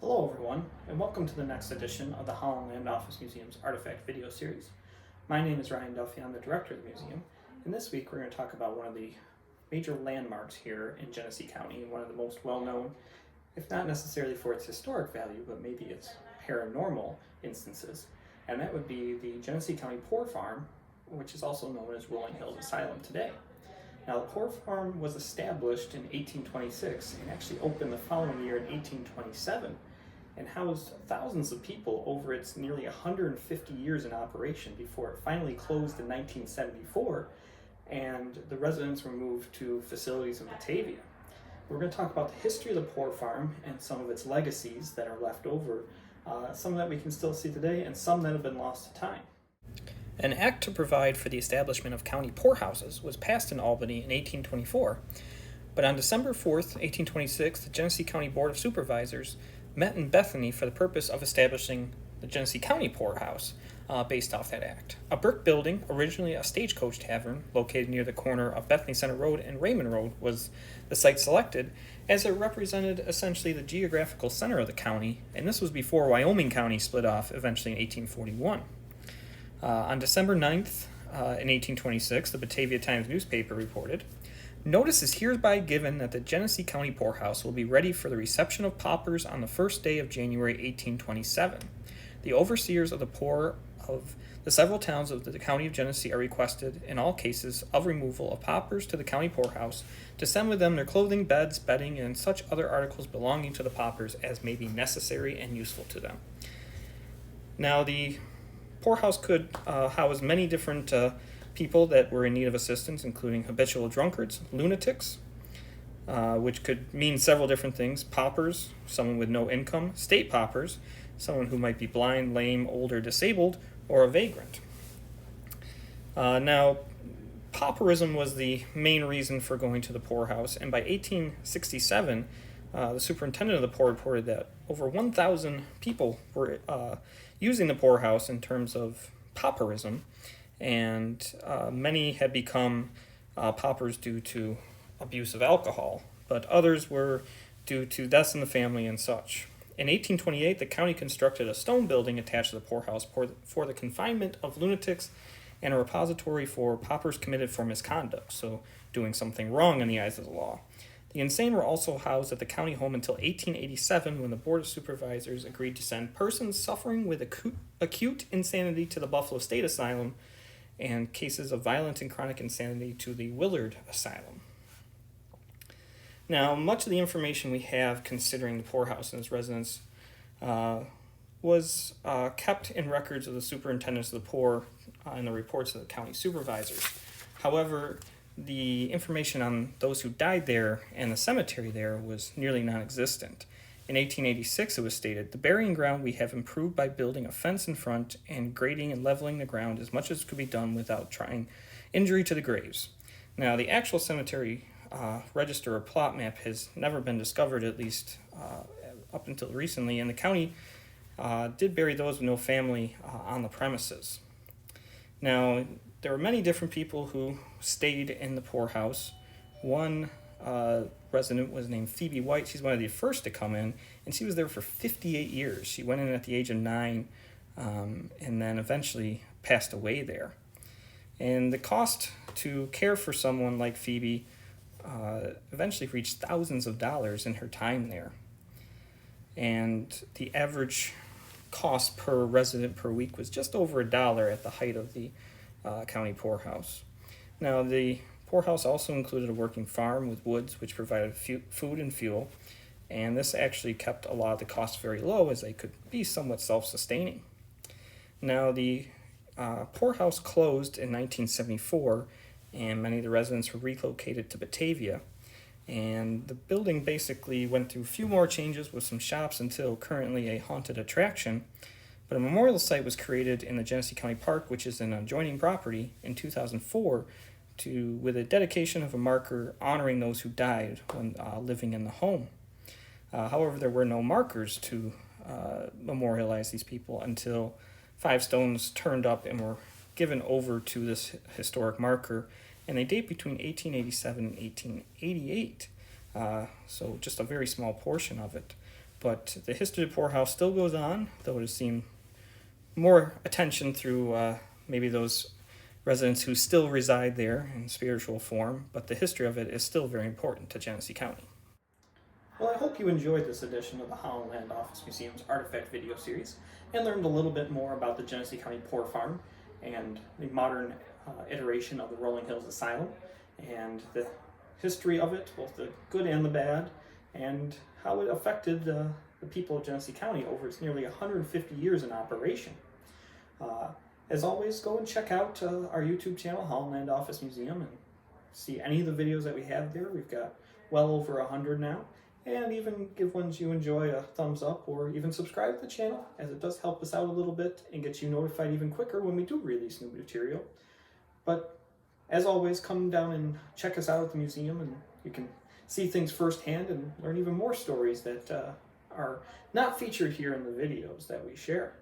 Hello everyone, and welcome to the next edition of the Holland Land Office Museum's Artifact video series. My name is Ryan Duffy, I'm the director of the museum, and this week we're going to talk about one of the major landmarks here in Genesee County, and one of the most well-known, if not necessarily for its historic value, but maybe its paranormal instances, and that would be the Genesee County Poor Farm, which is also known as Hills Asylum today. Now, the Poor Farm was established in 1826 and actually opened the following year in 1827 and housed thousands of people over its nearly 150 years in operation before it finally closed in 1974 and the residents were moved to facilities in Batavia. We're going to talk about the history of the Poor Farm and some of its legacies that are left over, some that we can still see today and some that have been lost to time. An act to provide for the establishment of county poorhouses was passed in Albany in 1824, but on December 4th, 1826, the Genesee County Board of Supervisors met in Bethany for the purpose of establishing the Genesee County Poorhouse based off that act. A brick building, originally a stagecoach tavern, located near the corner of Bethany Center Road and Raymond Road, was the site selected as it represented essentially the geographical center of the county, and this was before Wyoming County split off eventually in 1841. On December 9th, in 1826, the Batavia Times newspaper reported, "Notice is hereby given that the Genesee County Poorhouse will be ready for the reception of paupers on the first day of January 1827. The overseers of the poor of the several towns of the county of Genesee are requested, in all cases of removal of paupers to the county poorhouse, to send with them their clothing, beds, bedding, and such other articles belonging to the paupers as may be necessary and useful to them." Now, the poorhouse could house many different people that were in need of assistance, including habitual drunkards, lunatics, which could mean several different things, paupers, someone with no income, state paupers, someone who might be blind, lame, old, or disabled, or a vagrant. Now, pauperism was the main reason for going to the poorhouse, and by 1867, the superintendent of the poor reported that over 1,000 people were using the poorhouse in terms of pauperism, and many had become paupers due to abuse of alcohol, but others were due to deaths in the family and such. In 1828, the county constructed a stone building attached to the poorhouse for the confinement of lunatics and a repository for paupers committed for misconduct, so doing something wrong in the eyes of the law. The insane were also housed at the county home until 1887, when the Board of Supervisors agreed to send persons suffering with acute insanity to the Buffalo State Asylum and cases of violent and chronic insanity to the Willard Asylum. Now, much of the information we have considering the poorhouse and its residents was kept in records of the superintendents of the poor and the reports of the county supervisors. However, the information on those who died there and the cemetery there was nearly non-existent. In 1886, it was stated, "The burying ground we have improved by building a fence in front and grading and leveling the ground as much as could be done without trying injury to the graves." Now, the actual cemetery register or plot map has never been discovered, at least up until recently, and the county did bury those with no family on the premises. Now, there were many different people who stayed in the poorhouse. One resident was named Phoebe White. She's one of the first to come in, and she was there for 58 years. She went in at the age of 9 and then eventually passed away there. And the cost to care for someone like Phoebe eventually reached thousands of dollars in her time there. And the average cost per resident per week was just over $1 at the height of the county poorhouse. Now, the poorhouse also included a working farm with woods, which provided food and fuel, and this actually kept a lot of the costs very low as they could be somewhat self-sustaining. Now, the poorhouse closed in 1974, and many of the residents were relocated to Batavia, and the building basically went through a few more changes with some shops until currently a haunted attraction. But a memorial site was created in the Genesee County Park, which is an adjoining property, in 2004 with a dedication of a marker honoring those who died when living in the home. However, there were no markers to memorialize these people until 5 stones turned up and were given over to this historic marker, and they date between 1887 and 1888, so just a very small portion of it. but the history of the poorhouse still goes on, though it has seen more attention through maybe those residents who still reside there in spiritual form, but the history of it is still very important to Genesee County. Well, I hope you enjoyed this edition of the Holland Land Office Museum's Artifact video series and learned a little bit more about the Genesee County Poor Farm and the modern iteration of the Rolling Hills Asylum and the history of it, both the good and the bad, and how it affected the people of Genesee County over its nearly 150 years in operation. As always, go and check out our YouTube channel, Holland Land Office Museum, and see any of the videos that we have there. We've got well over 100 now, and even give ones you enjoy a thumbs up, or even subscribe to the channel, as it does help us out a little bit and get you notified even quicker when we do release new material. But as always, come down and check us out at the museum, and you can see things firsthand and learn even more stories that are not featured here in the videos that we share.